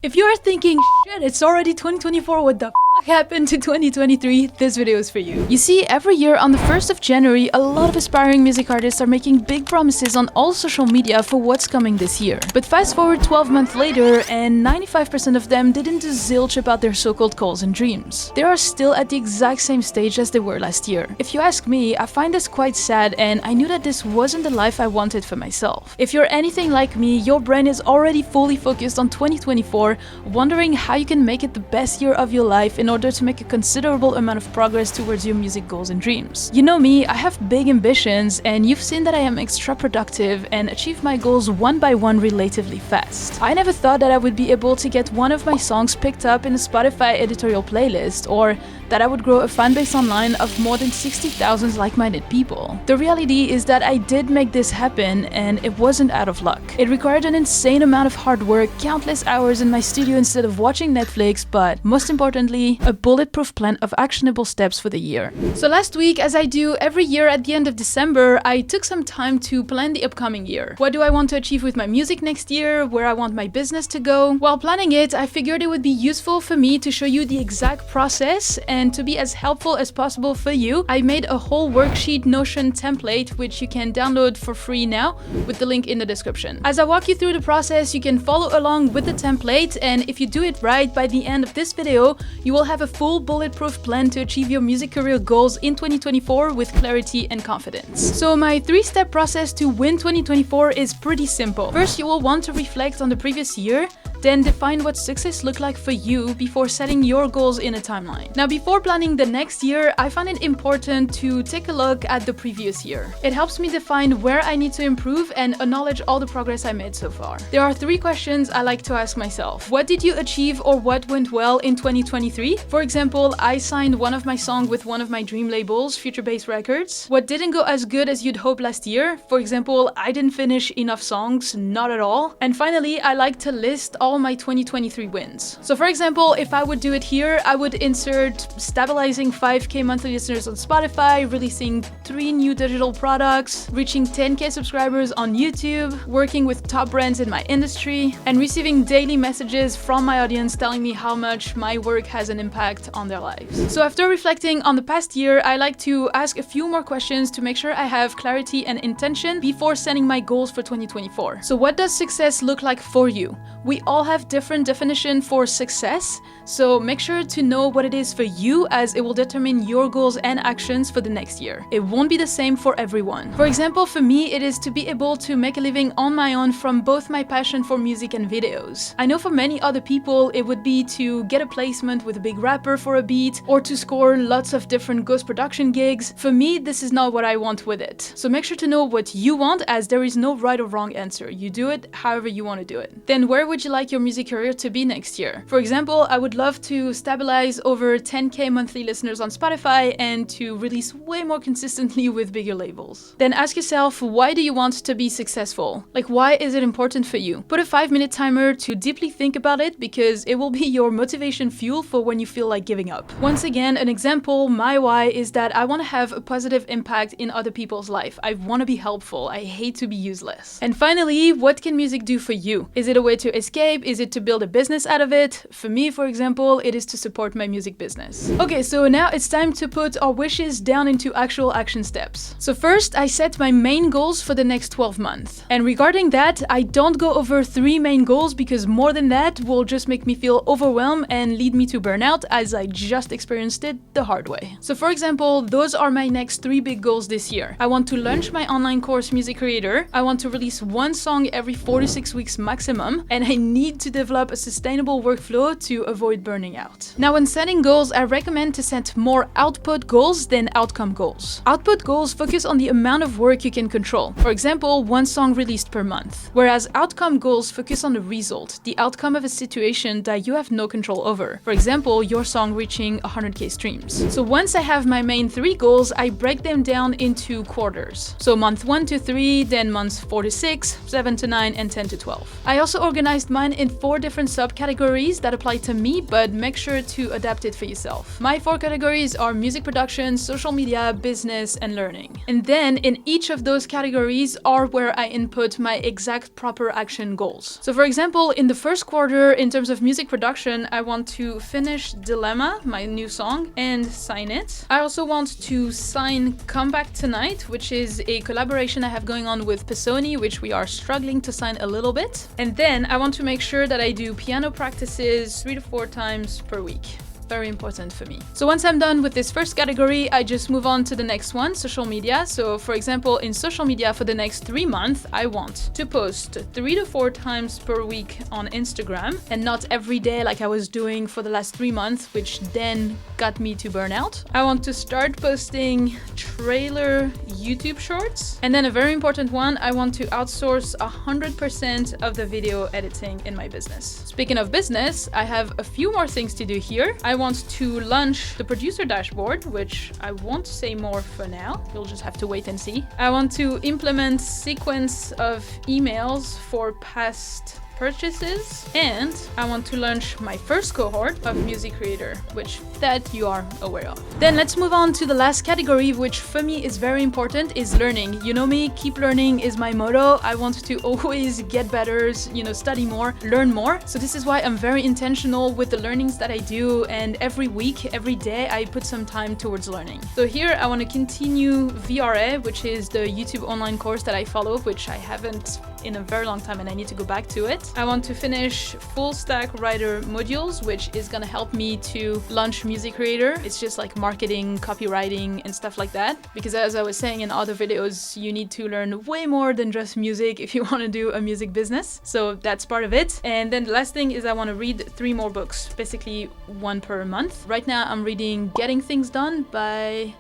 If you are thinking, shit, it's already 2024, what the f happened to 2023, this video is for you. You see, every year on the 1st of January, a lot of aspiring music artists are making big promises on all social media for what's coming this year. But fast forward 12 months later, and 95% of them didn't do zilch about their so-called goals and dreams. They are still at the exact same stage as they were last year. If you ask me, I find this quite sad, and I knew that this wasn't the life I wanted for myself. If you're anything like me, your brain is already fully focused on 2024, wondering how you can make it the best year of your life in order to make a considerable amount of progress towards your music goals and dreams. You know me, I have big ambitions, and you've seen that I am extra productive and achieve my goals one by one relatively fast. I never thought that I would be able to get one of my songs picked up in a Spotify editorial playlist, or that I would grow a fanbase online of more than 60,000 like-minded people. The reality is that I did make this happen, and it wasn't out of luck. It required an insane amount of hard work, countless hours in my studio instead of watching Netflix, but most importantly, a bulletproof plan of actionable steps for the year. So last week, as I do every year at the end of December, I took some time to plan the upcoming year. What do I want to achieve with my music next year? Where I want my business to go? While planning it, I figured it would be useful for me to show you the exact process, and to be as helpful as possible for you, I made a whole worksheet Notion template which you can download for free now with the link in the description. As I walk you through the process, you can follow along with the template, and if you do it right, by the end of this video, you will have a full bulletproof plan to achieve your music career goals in 2024 with clarity and confidence. So my 3-step process to win 2024 is pretty simple. First, you will want to reflect on the previous year, then define what success looked like for you before setting your goals in a timeline. Now, before planning the next year, I find it important to take a look at the previous year. It helps me define where I need to improve and acknowledge all the progress I made so far. There are 3 questions I like to ask myself. What did you achieve or what went well in 2023? For example, I signed one of my songs with one of my dream labels, Future Bass Records. What didn't go as good as you'd hope last year? For example, I didn't finish enough songs, not at all. And finally, I like to list all my 2023 wins. So for example, if I would do it here, I would insert stabilizing 5k monthly listeners on Spotify, releasing 3 new digital products, reaching 10k subscribers on YouTube, working with top brands in my industry, and receiving daily messages from my audience telling me how much my work has an impact on their lives. So after reflecting on the past year, I like to ask a few more questions to make sure I have clarity and intention before setting my goals for 2024. So what does success look like for you? We all have different definition for success, so make sure to know what it is for you, as it will determine your goals and actions for the next year. It won't be the same for everyone. For example, for me, it is to be able to make a living on my own from both my passion for music and videos. I know for many other people, it would be to get a placement with a big rapper for a beat, or to score lots of different ghost production gigs. For me, this is not what I want with it. So make sure to know what you want, as there is no right or wrong answer. You do it however you want to do it. Then where would you like your music career to be next year? For example, I would love to stabilize over 10k monthly listeners on Spotify and to release way more consistently with bigger labels. Then ask yourself, why do you want to be successful? Like, why is it important for you? Put a 5-minute timer to deeply think about it, because it will be your motivation fuel for when you feel like giving up. Once again, an example, my why is that I want to have a positive impact in other people's life. I want to be helpful. I hate to be useless. And finally, what can music do for you? Is it a way to escape? Is it to build a business out of it? For me, for example, it is to support my music business. Okay, so now it's time to put our wishes down into actual action steps. So first, I set my main goals for the next 12 months. And regarding that, I don't go over 3 main goals, because more than that will just make me feel overwhelmed and lead me to burnout, as I just experienced it the hard way. So for example, those are my next 3 big goals this year. I want to launch my online course Music Creator. I want to release 1 song every 4 to 6 weeks maximum, and I need to develop a sustainable workflow to avoid burning out. Now, when setting goals, I recommend to set more output goals than outcome goals. Output goals focus on the amount of work you can control. For example, 1 song released per month. Whereas outcome goals focus on the result, the outcome of a situation that you have no control over. For example, your song reaching 100k streams. So once I have my main 3 goals, I break them down into quarters. So month 1 to 3, then months 4 to 6, 7 to 9, and 10 to 12. I also organized mine in 4 different subcategories that apply to me, but make sure to adapt it for yourself. My 4 categories are music production, social media, business, and learning. And then in each of those categories are where I input my exact proper action goals. So for example, in the first quarter, in terms of music production, I want to finish Dilemma, my new song, and sign it. I also want to sign Come Back Tonight, which is a collaboration I have going on with Pisoni, which we are struggling to sign a little bit. And then I want to make sure that I do piano practices 3 to 4 times per week. Very important for me. So once I'm done with this first category, I just move on to the next one, social media. So for example, in social media for the next 3 months, I want to post 3 to 4 times per week on Instagram and not every day like I was doing for the last 3 months, which then got me to burnout. I want to start posting trailer YouTube shorts. And then a very important one, I want to outsource 100% of the video editing in my business. Speaking of business, I have a few more things to do here. I want to launch the producer dashboard, which I won't say more for now. You'll just have to wait and see. I want to implement sequence of emails for past purchases, and I want to launch my first cohort of music creator, which that you are aware of. Then let's move on to the last category, which for me is very important, is learning. You know me, keep learning is my motto. I want to always get better, study more, learn more. So this is why I'm very intentional with the learnings that I do, and every week, every day, I put some time towards learning. So here I want to continue VRA, which is the YouTube online course that I follow, which I haven't in a very long time and I need to go back to it. I want to finish full stack writer modules, which is gonna help me to launch Music Creator. It's just like marketing, copywriting, and stuff like that. Because as I was saying in other videos, you need to learn way more than just music if you want to do a music business. So that's part of it. And then the last thing is I want to read 3 more books, basically 1 per month. Right now I'm reading Getting Things Done by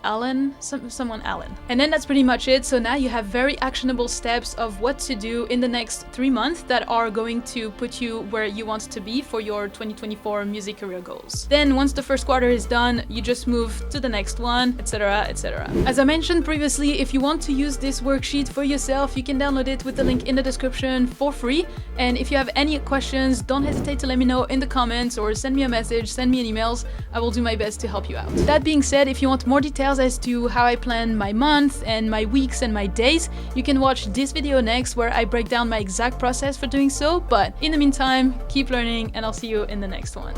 someone Alan. And then that's pretty much it. So now you have very actionable steps of what to do in the next 3 months that are going to put you where you want to be for your 2024 music career goals. Then once the first quarter is done, you just move to the next one, etc., etc. As I mentioned previously, if you want to use this worksheet for yourself, you can download it with the link in the description for free. And if you have any questions, don't hesitate to let me know in the comments or send me a message, send me an email. I will do my best to help you out. That being said, if you want more details as to how I plan my month and my weeks and my days, you can watch this video next where I break down my exact process for doing so. But in the meantime, keep learning and I'll see you in the next one.